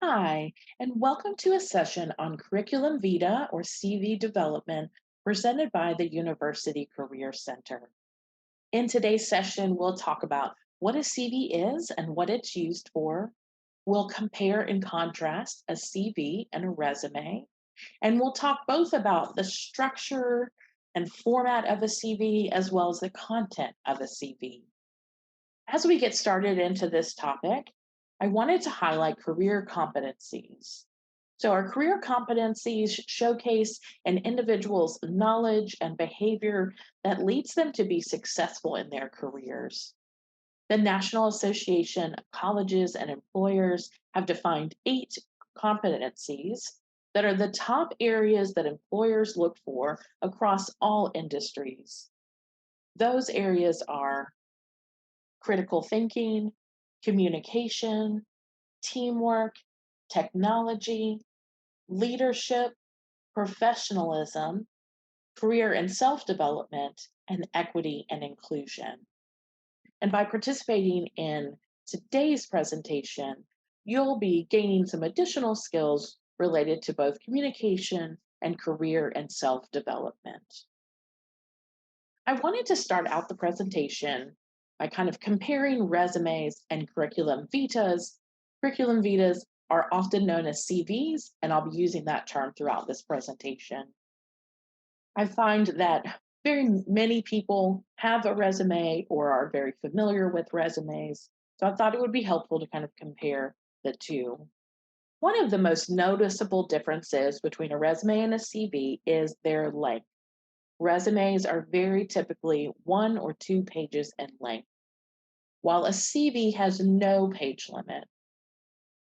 Hi, and welcome to a session on Curriculum Vita or CV development presented by the University Career Center. In today's session, we'll talk about what a CV is and what it's used for. We'll compare and contrast a CV and a resume, and we'll talk both about the structure and format of a CV as well as the content of a CV. As we get started into this topic, I wanted to highlight career competencies. So, our career competencies showcase an individual's knowledge and behavior that leads them to be successful in their careers. The National Association of Colleges and Employers have defined 8 competencies that are the top areas that employers look for across all industries. Those areas are critical thinking, communication, teamwork, technology, leadership, professionalism, career and self development, and equity and inclusion. And by participating in today's presentation, you'll be gaining some additional skills related to both communication and career and self development. I wanted to start out the presentation by kind of comparing resumes and curriculum vitas. Curriculum vitas are often known as CVs, and I'll be using that term throughout this presentation. I find that very many people have a resume or are very familiar with resumes, so I thought it would be helpful to kind of compare the two. One of the most noticeable differences between a resume and a CV is their length. Resumes are very typically 1 or 2 pages in length, while a CV has no page limit.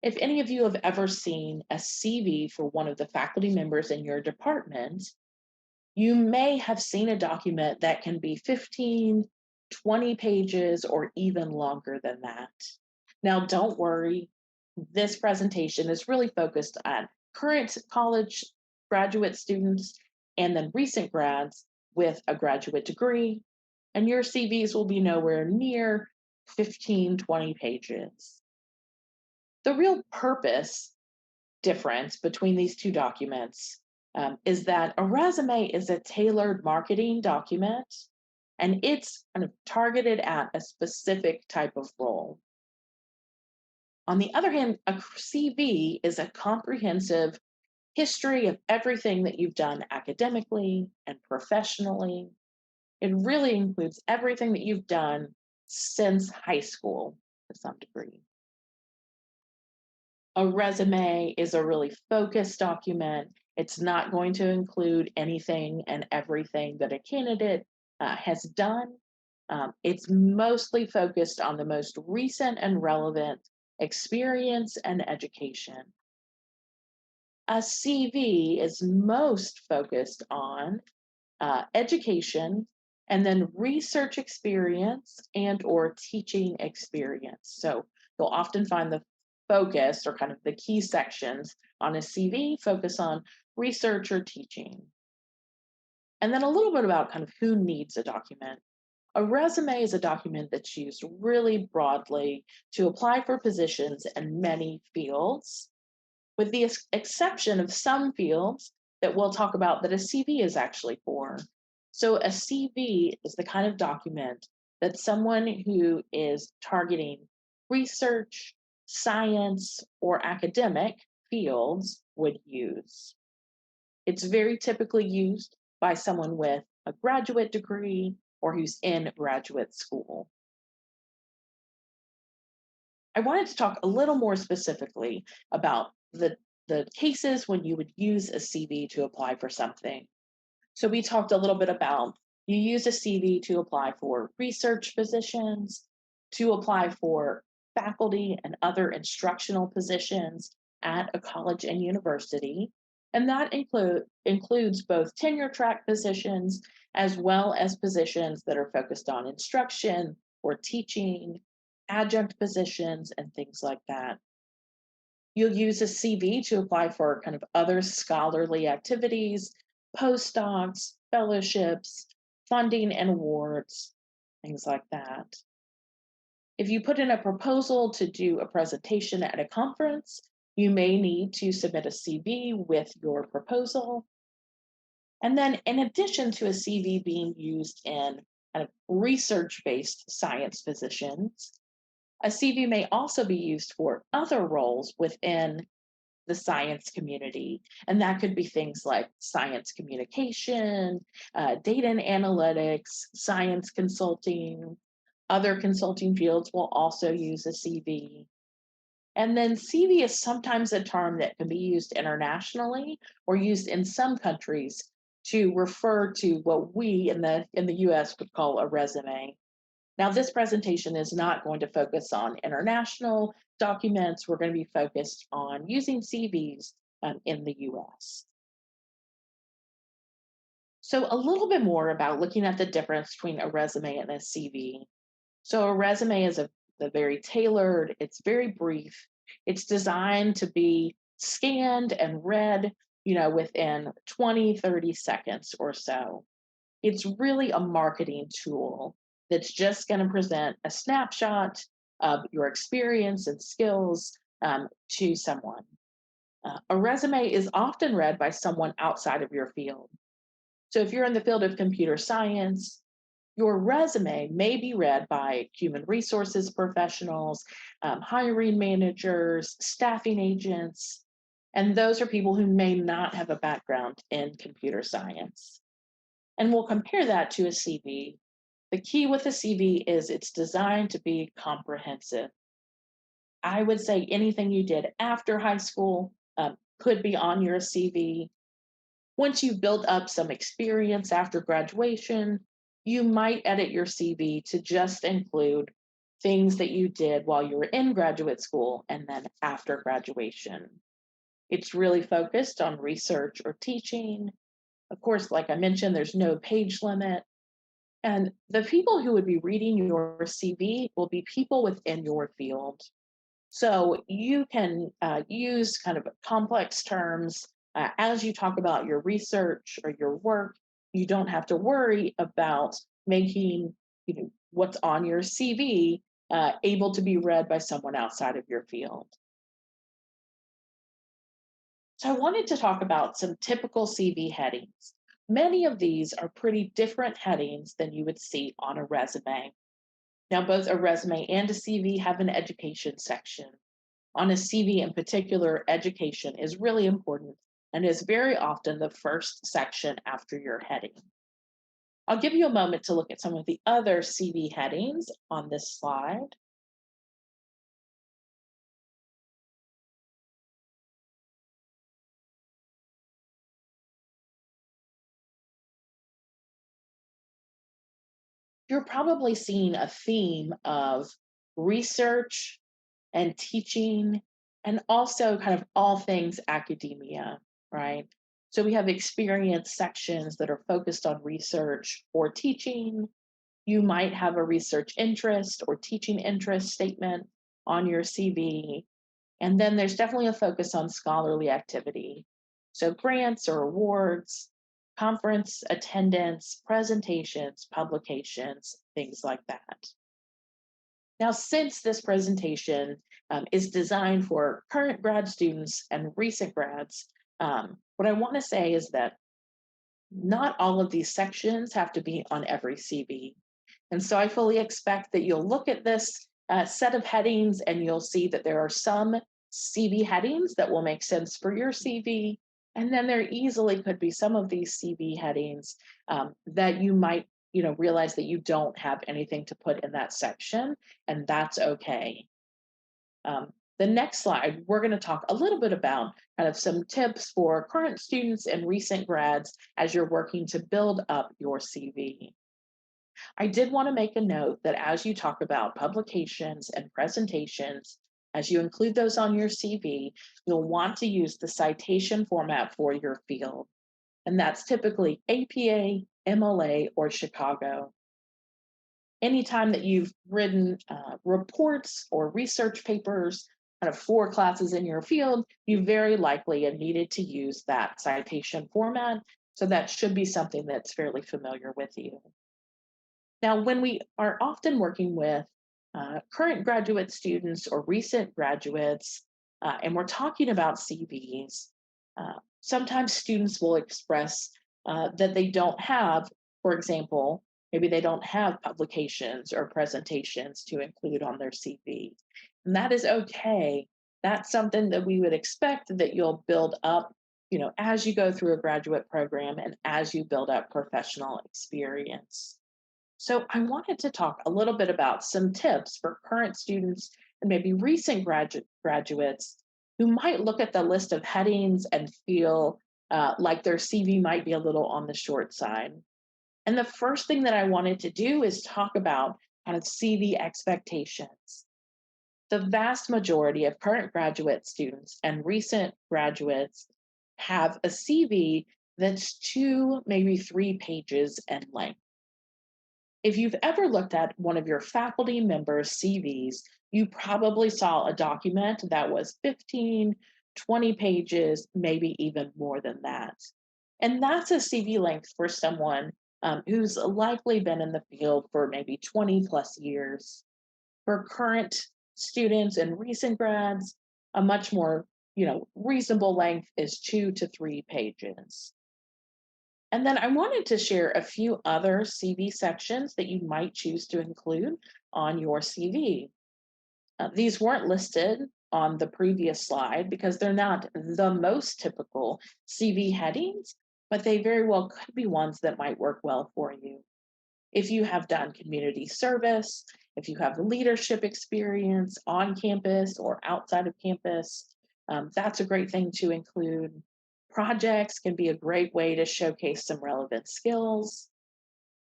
If any of you have ever seen a CV for one of the faculty members in your department, you may have seen a document that can be 15, 20 pages, or even longer than that. Now, don't worry, this presentation is really focused on current college graduate students and then recent grads with a graduate degree, and your CVs will be nowhere near 15, 20 pages. The real purpose difference between these two documents is that a resume is a tailored marketing document and it's kind of targeted at a specific type of role. On the other hand, a CV is a comprehensive history of everything that you've done academically and professionally. It really includes everything that you've done since high school to some degree. A resume is a really focused document. It's not going to include anything and everything that a candidate has done. It's mostly focused on the most recent and relevant experience and education. A CV is most focused on education and then research experience and or teaching experience. So you'll often find the focus or kind of the key sections on a CV focus on research or teaching. And then a little bit about kind of who needs a document. A resume is a document that's used really broadly to apply for positions in many fields, with the exception of some fields that we'll talk about that a CV is actually for. So, a CV is the kind of document that someone who is targeting research, science, or academic fields would use. It's very typically used by someone with a graduate degree or who's in graduate school. I wanted to talk a little more specifically about the cases when you would use a CV to apply for something. So we talked a little bit about you use a CV to apply for research positions, to apply for faculty and other instructional positions at a college and university. And that includes both tenure track positions as well as positions that are focused on instruction or teaching, adjunct positions, and things like that. You'll use a CV to apply for kind of other scholarly activities, postdocs, fellowships, funding and awards, things like that. If you put in a proposal to do a presentation at a conference, You may need to submit a CV with your proposal. And then, in addition to a CV being used in kind of research based science positions, a CV may also be used for other roles within the science community. And that could be things like science communication, data and analytics, science consulting. Other consulting fields will also use a CV. And then CV is sometimes a term that can be used internationally or used in some countries to refer to what we in the US would call a resume. Now, this presentation is not going to focus on international documents. We're going to be focused on using CVs in the US. So, a little bit more about looking at the difference between a resume and a CV. So, a resume is a very tailored, it's very brief, it's designed to be scanned and read, within 20, 30 seconds or so. It's really a marketing tool that's just going to present a snapshot of your experience and skills to someone. A resume is often read by someone outside of your field. So if you're in the field of computer science, your resume may be read by human resources professionals, hiring managers, staffing agents, and those are people who may not have a background in computer science. And we'll compare that to a CV. The key with a CV is it's designed to be comprehensive. I would say anything you did after high school could be on your CV. Once you build up some experience after graduation, you might edit your CV to just include things that you did while you were in graduate school and then after graduation. It's really focused on research or teaching. Of course, like I mentioned, there's no page limit. And the people who would be reading your CV will be people within your field. So you can use kind of complex terms as you talk about your research or your work. You don't have to worry about making what's on your CV able to be read by someone outside of your field. So I wanted to talk about some typical CV headings. Many of these are pretty different headings than you would see on a resume. Now, both a resume and a CV have an education section. On a CV in particular, education is really important and is very often the first section after your heading. I'll give you a moment to look at some of the other CV headings on this slide. You're probably seeing a theme of research and teaching, and also kind of all things academia, right? So we have experience sections that are focused on research or teaching. You might have a research interest or teaching interest statement on your CV. And then there's definitely a focus on scholarly activity. So grants or awards, conference attendance, presentations, publications, things like that. Now, since this presentation is designed for current grad students and recent grads, what I want to say is that not all of these sections have to be on every CV. And so I fully expect that you'll look at this set of headings and you'll see that there are some CV headings that will make sense for your CV. And then there easily could be some of these CV headings that you might realize that you don't have anything to put in that section, and that's okay. The next slide, we're going to talk a little bit about kind of some tips for current students and recent grads as you're working to build up your CV. I did want to make a note that as you talk about publications and presentations, as you include those on your CV, you'll want to use the citation format for your field. And that's typically APA, MLA, or Chicago. Anytime that you've written reports or research papers kind of for classes in your field, you very likely have needed to use that citation format. So that should be something that's fairly familiar with you. Now, when we are often working with current graduate students or recent graduates, and we're talking about CVs, sometimes students will express that they don't have, for example, maybe they don't have publications or presentations to include on their CV. And that is okay. That's something that we would expect that you'll build up, as you go through a graduate program and as you build up professional experience. So I wanted to talk a little bit about some tips for current students and maybe recent graduates who might look at the list of headings and feel like their CV might be a little on the short side. And the first thing that I wanted to do is talk about kind of CV expectations. The vast majority of current graduate students and recent graduates have a CV that's 2, maybe 3 pages in length. If you've ever looked at one of your faculty members' CVs, you probably saw a document that was 15, 20 pages, maybe even more than that. And that's a CV length for someone who's likely been in the field for maybe 20 plus years. For current students and recent grads, a much more reasonable length is 2 to 3 pages. And then I wanted to share a few other CV sections that you might choose to include on your CV. These weren't listed on the previous slide because they're not the most typical CV headings, but they very well could be ones that might work well for you. If you have done community service, if you have leadership experience on campus or outside of campus, that's a great thing to include. Projects can be a great way to showcase some relevant skills.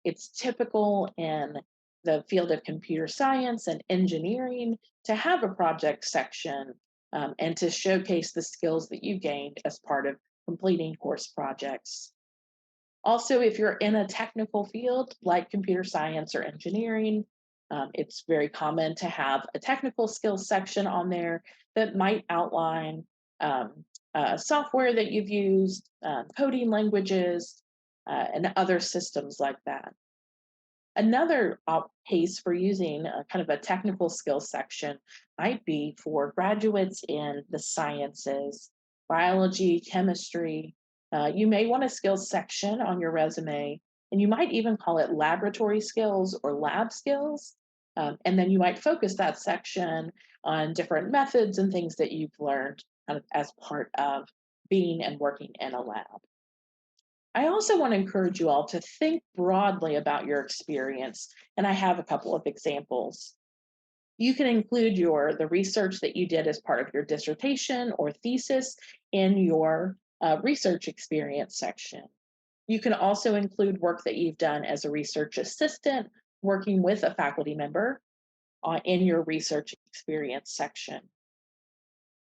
It's typical in the field of computer science and engineering to have a project section and to showcase the skills that you gained as part of completing course projects. Also, if you're in a technical field like computer science or engineering, it's very common to have a technical skills section on there that might outline software that you've used, coding languages, and other systems like that. Another case for using a kind of a technical skills section might be for graduates in the sciences, biology, chemistry. You may want a skills section on your resume, and you might even call it laboratory skills or lab skills. And then you might focus that section on different methods and things that you've learned kind of as part of being and working in a lab. I also want to encourage you all to think broadly about your experience, and I have a couple of examples. You can include the research that you did as part of your dissertation or thesis in your research experience section. You can also include work that you've done as a research assistant working with a faculty member in your research experience section.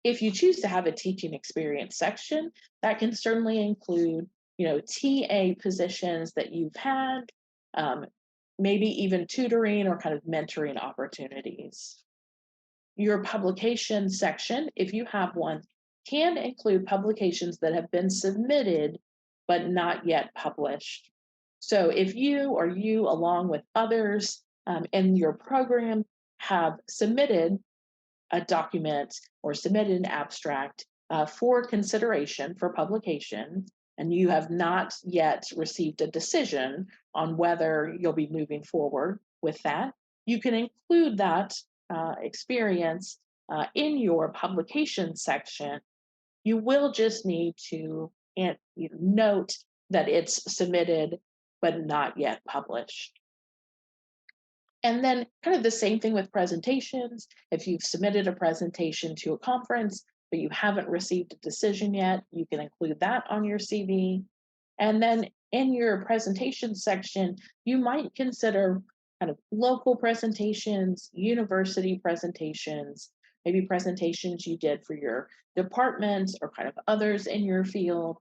If you choose to have a teaching experience section, that can certainly include, TA positions that you've had, um, maybe even tutoring or kind of mentoring opportunities. Your publication section, if you have one, can include publications that have been submitted but not yet published. So if you along with others in your program have submitted a document or submitted an abstract for consideration for publication, and you have not yet received a decision on whether you'll be moving forward with that, you can include that experience in your publication section. You will just need to note that it's submitted but not yet published. And then kind of the same thing with presentations. If you've submitted a presentation to a conference, but you haven't received a decision yet, you can include that on your CV. And then in your presentation section, you might consider kind of local presentations, university presentations, maybe presentations you did for your departments or kind of others in your field.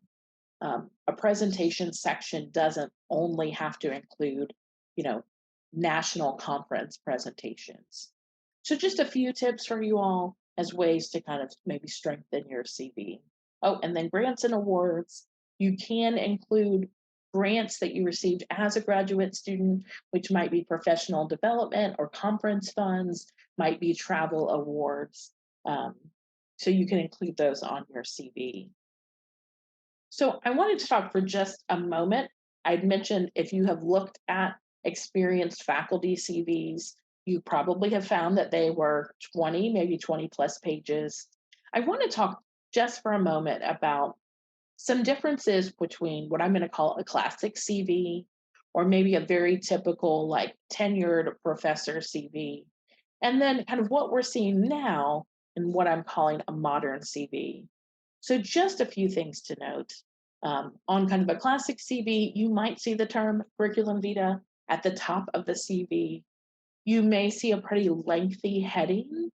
A presentation section doesn't only have to include, you know, national conference presentations. So just a few tips for you all as ways to kind of maybe strengthen your CV. Oh, and then grants and awards. You can include grants that you received as a graduate student, which might be professional development or conference funds, might be travel awards. Um, So you can include those on your CV. So I wanted to talk for just a moment. I'd mentioned if you have looked at experienced faculty CVs, you probably have found that they were 20, maybe 20 plus pages. I want to talk just for a moment about some differences between what I'm going to call a classic CV or maybe a very typical, like tenured professor CV, and then kind of what we're seeing now in what I'm calling a modern CV. So, just a few things to note. On kind of a classic CV, you might see the term curriculum vitae at the top of the CV. You may see a pretty lengthy heading,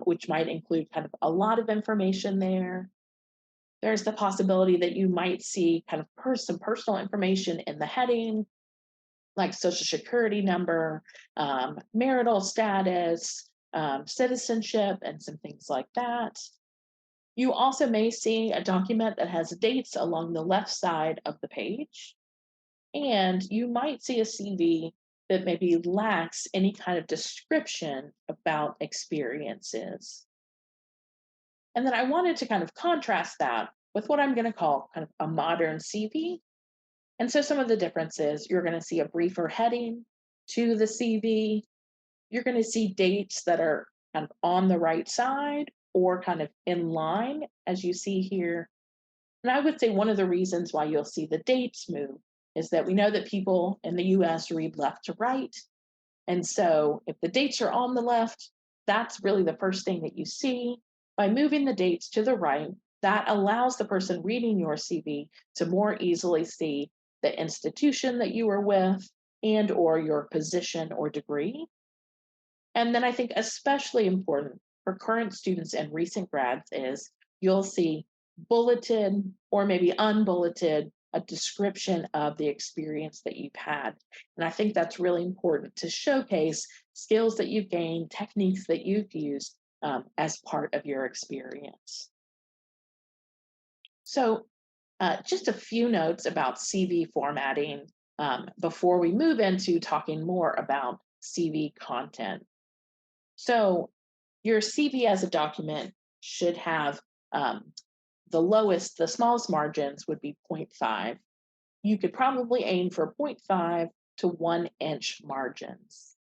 which might include kind of a lot of information there. There's the possibility that you might see kind of some personal information in the heading, like social security number, marital status, citizenship, and some things like that. You also may see a document that has dates along the left side of the page, and you might see a CV that maybe lacks any kind of description about experiences. And then I wanted to kind of contrast that with what I'm going to call kind of a modern CV. And so some of the differences, you're going to see a briefer heading to the CV. You're going to see dates that are kind of on the right side or kind of in line, as you see here. And I would say one of the reasons why you'll see the dates move is that we know that people in the US read left to right. And so if the dates are on the left, that's really the first thing that you see. By moving the dates to the right, that allows the person reading your CV to more easily see the institution that you were with and or your position or degree. And then I think especially important for current students and recent grads is you'll see bulleted or maybe unbulleted a description of the experience that you've had. And I think that's really important to showcase skills that you've gained, techniques that you've used as part of your experience. So, just a few notes about CV formatting before we move into talking more about CV content. So, your CV as a document should have the smallest margins would be zero point 0.5. You could probably aim for zero point 0.5 to 1 inch margins.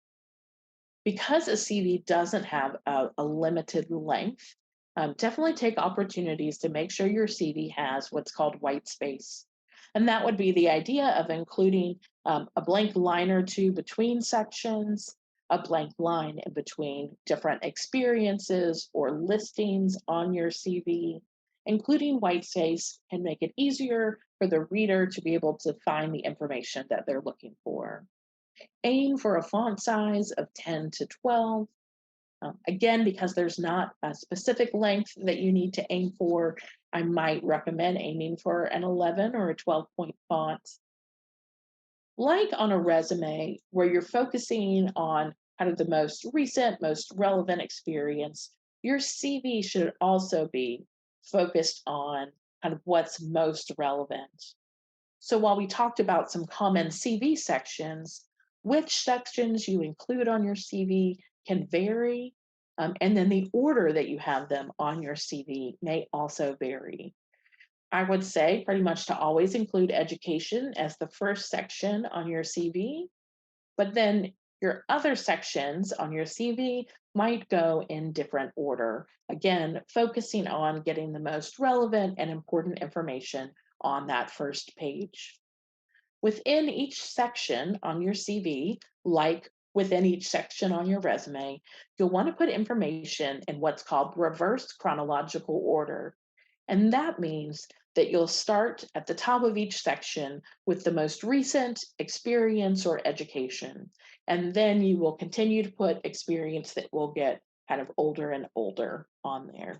Because a CV doesn't have a limited length, definitely take opportunities to make sure your CV has what's called white space. And that would be the idea of including a blank line or two between sections, a blank line in between different experiences or listings on your CV. Including white space can make it easier for the reader to be able to find the information that they're looking for. Aim for a font size of 10 to 12. Again, because there's not a specific length that you need to aim for, I might recommend aiming for an 11 or a 12-point font. Like on a resume, where you're focusing on kind of the most recent, most relevant experience, your CV should also be focused on kind of what's most relevant. So while we talked about some common CV sections, which sections you include on your CV can vary, and then the order that you have them on your CV may also vary. I would say pretty much to always include education as the first section on your CV, but then your other sections on your CV might go in different order. Again, focusing on getting the most relevant and important information on that first page. Within each section on your CV, like within each section on your resume, you'll want to put information in what's called reverse chronological order. And that means that you'll start at the top of each section with the most recent experience or education. And then you will continue to put experience that will get kind of older and older on there.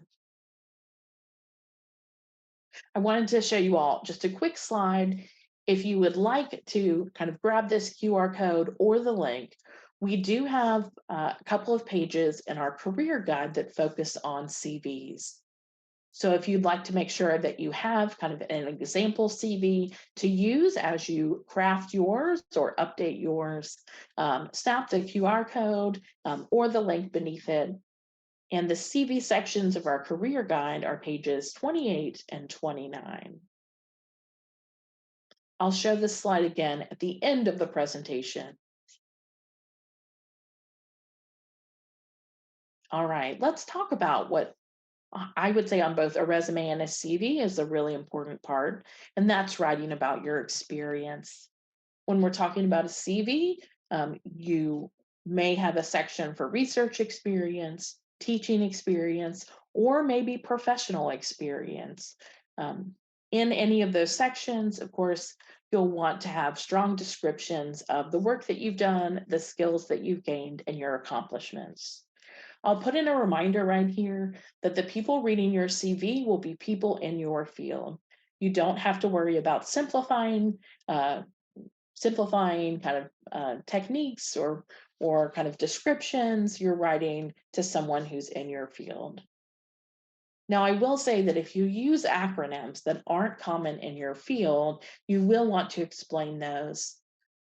I wanted to show you all just a quick slide. If you would like to kind of grab this QR code or the link, we do have a couple of pages in our career guide that focus on CVs. So if you'd like to make sure that you have kind of an example CV to use as you craft yours or update yours, snap the QR code or the link beneath it. And the CV sections of our career guide are pages 28 and 29. I'll show this slide again at the end of the presentation. All right, let's talk about what I would say on both a resume and a CV is a really important part, and that's writing about your experience. When we're talking about a CV, you may have a section for research experience, teaching experience, or maybe professional experience. Um, in any of those sections, of course, you'll want to have strong descriptions of the work that you've done, the skills that you've gained, and your accomplishments. I'll put in a reminder right here that the people reading your CV will be people in your field. You don't have to worry about uh, simplifying kind of techniques or kind of descriptions. You're writing to someone who's in your field. Now, I will say that if you use acronyms that aren't common in your field, you will want to explain those.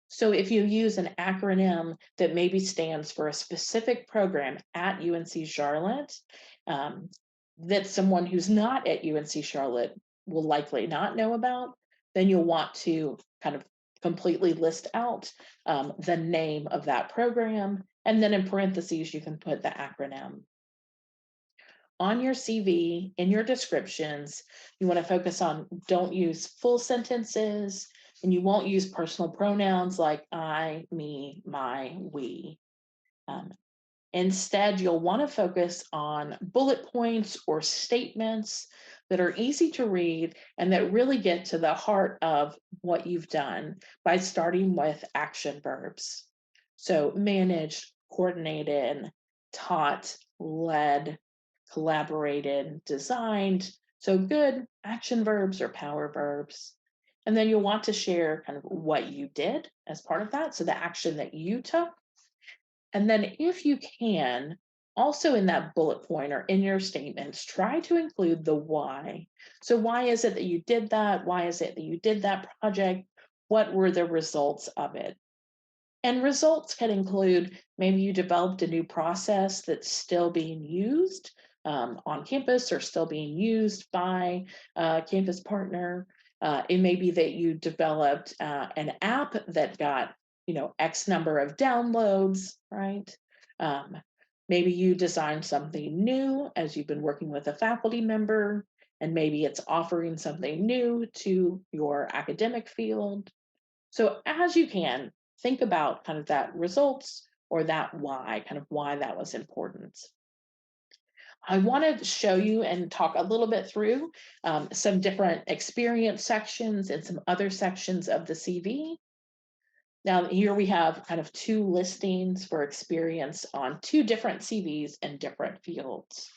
So if you use an acronym that maybe stands for a specific program at UNC Charlotte, um, that someone who's not at UNC Charlotte will likely not know about, then you'll want to kind of completely list out the name of that program. And then in parentheses, you can put the acronym. On your CV, in your descriptions, you want to focus on don't use full sentences, and you won't use personal pronouns like I, me, my, we. Um, Instead, you'll want to focus on bullet points or statements that are easy to read and that really get to the heart of what you've done by starting with action verbs. So, managed, coordinated, taught, led, collaborated, designed. So, good action verbs or power verbs. And then you'll want to share kind of what you did as part of that. So, the action that you took. And then, if you can, also in that bullet point or in your statements, try to include the why. So, why is it that you did that? Why is it that you did that project? What were the results of it? And results can include maybe you developed a new process that's still being used on campus or still being used by a campus partner. It may be that you developed an app that got, X number of downloads, right? Um, Maybe you designed something new as you've been working with a faculty member, and maybe it's offering something new to your academic field. So as you can, think about kind of that results or that why, kind of why that was important. I wanted to show you and talk a little bit through some different experience sections and some other sections of the CV. Now, here we have kind of two listings for experience on two different CVs in different fields.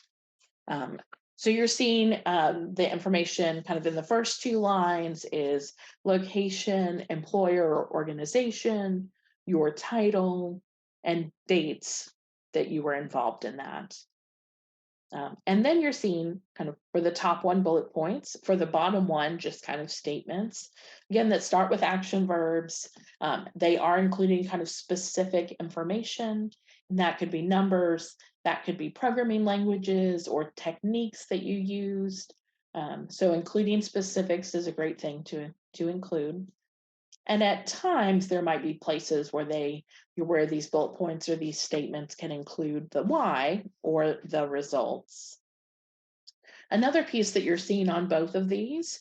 Um, so you're seeing the information kind of in the first two lines is location, employer or organization, your title, and dates that you were involved in that. And then you're seeing kind of for the top one bullet points, for the bottom one, just kind of statements, again, that start with action verbs. They are including kind of specific information, and that could be numbers, that could be programming languages or techniques that you used. So including specifics is a great thing to include. And at times there might be places where these bullet points or these statements can include the why or the results. Another piece that you're seeing on both of these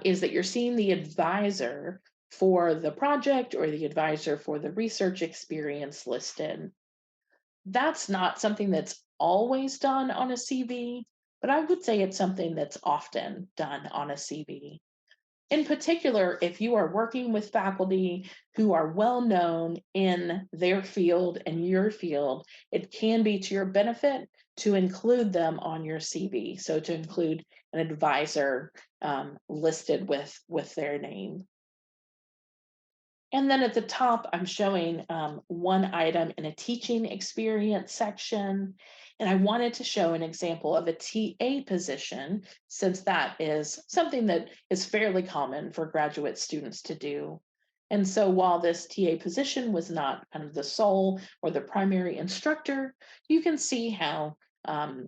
is that you're seeing the advisor for the project or the advisor for the research experience listed. That's not something that's always done on a CV, but I would say it's something that's often done on a CV. In particular, if you are working with faculty who are well known in their field and your field, it can be to your benefit to include them on your CV. So to include an advisor listed with their name. And then at the top, I'm showing one item in a teaching experience section. And I wanted to show an example of a TA position, since that is something that is fairly common for graduate students to do. And so while this TA position was not kind of the sole or the primary instructor, you can see how Um,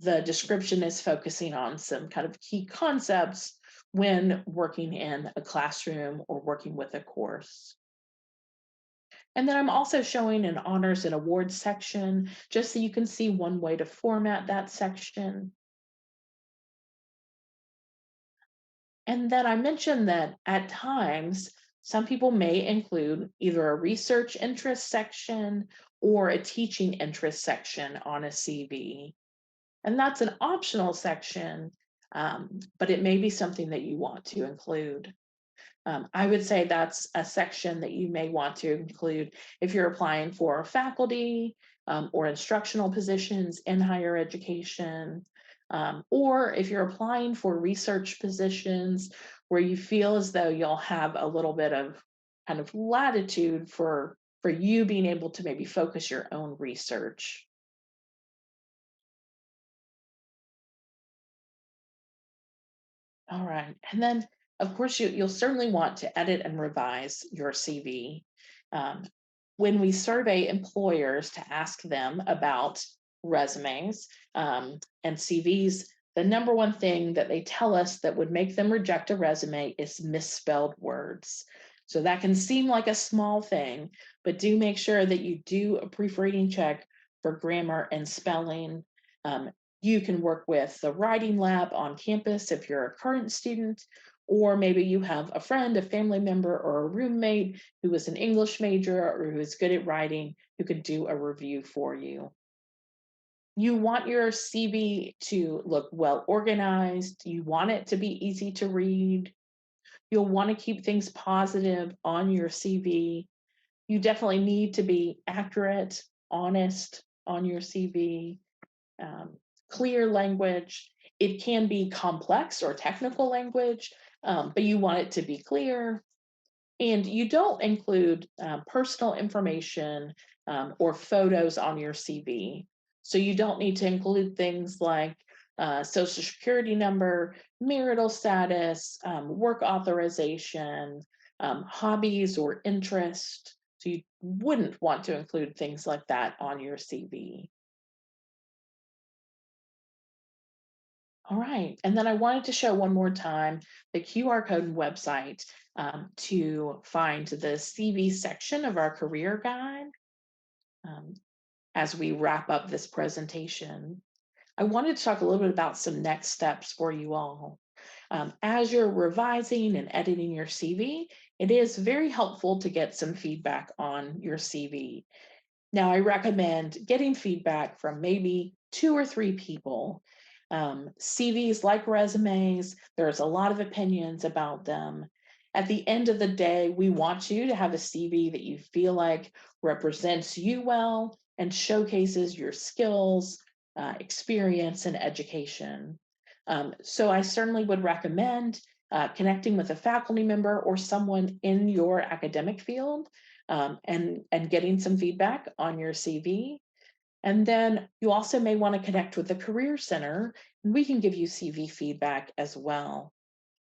the description is focusing on some kind of key concepts when working in a classroom or working with a course. And then I'm also showing an honors and awards section just so you can see one way to format that section. And then I mentioned that at times, some people may include either a research interest section or a teaching interest section on a CV. And that's an optional section, but it may be something that you want to include. I would say that's a section that you may want to include if you're applying for faculty or instructional positions in higher education, or if you're applying for research positions where you feel as though you'll have a little bit of kind of latitude for you being able to maybe focus your own research. All right. And then, of course, you'll certainly want to edit and revise your CV. Um, when we survey employers to ask them about resumes and CVs, the number one thing that they tell us that would make them reject a resume is misspelled words. So that can seem like a small thing, but do make sure that you do a proofreading check for grammar and spelling. Um, you can work with the writing lab on campus if you're a current student, or maybe you have a friend, a family member, or a roommate who is an English major or who is good at writing who could do a review for you. You want your CV to look well organized. You want it to be easy to read. You'll want to keep things positive on your CV. You definitely need to be accurate, honest on your CV, um, clear language. It can be complex or technical language, but you want it to be clear. And you don't include personal information or photos on your CV. So you don't need to include things like social security number, marital status, work authorization, hobbies or interest. So you wouldn't want to include things like that on your CV. All right. And then I wanted to show one more time the QR code and website to find the CV section of our career guide um, as we wrap up this presentation. I wanted to talk a little bit about some next steps for you all. As you're revising and editing your CV, it is very helpful to get some feedback on your CV. Now, I recommend getting feedback from maybe 2 or 3 people. CVs, like resumes, there's a lot of opinions about them. At the end of the day, we want you to have a CV that you feel like represents you well and showcases your skills, experience, and education. So I certainly would recommend connecting with a faculty member or someone in your academic field and getting some feedback on your CV. And then you also may want to connect with the Career Center, and we can give you CV feedback as well.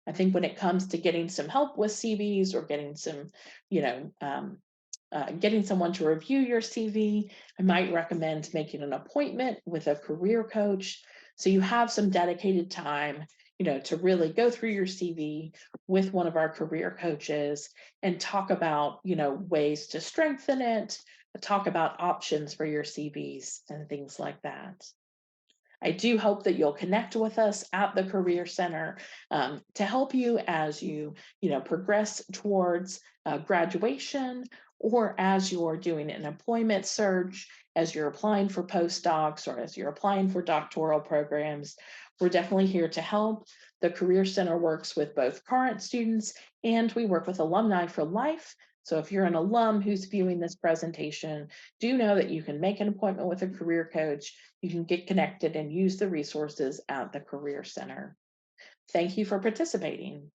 I think when it comes to getting some help with CVs or getting some, you know, getting someone to review your CV, I might recommend making an appointment with a career coach so you have some dedicated time, to really go through your CV with one of our career coaches and talk about, ways to strengthen it, talk about options for your CVs and things like that. I do hope that you'll connect with us at the Career Center to help you as you progress towards graduation or as you're doing an employment search, as you're applying for postdocs or as you're applying for doctoral programs. We're definitely here to help. The Career Center works with both current students and we work with alumni for life. So if you're an alum who's viewing this presentation, do know that you can make an appointment with a career coach. You can get connected and use the resources at the Career Center. Thank you for participating.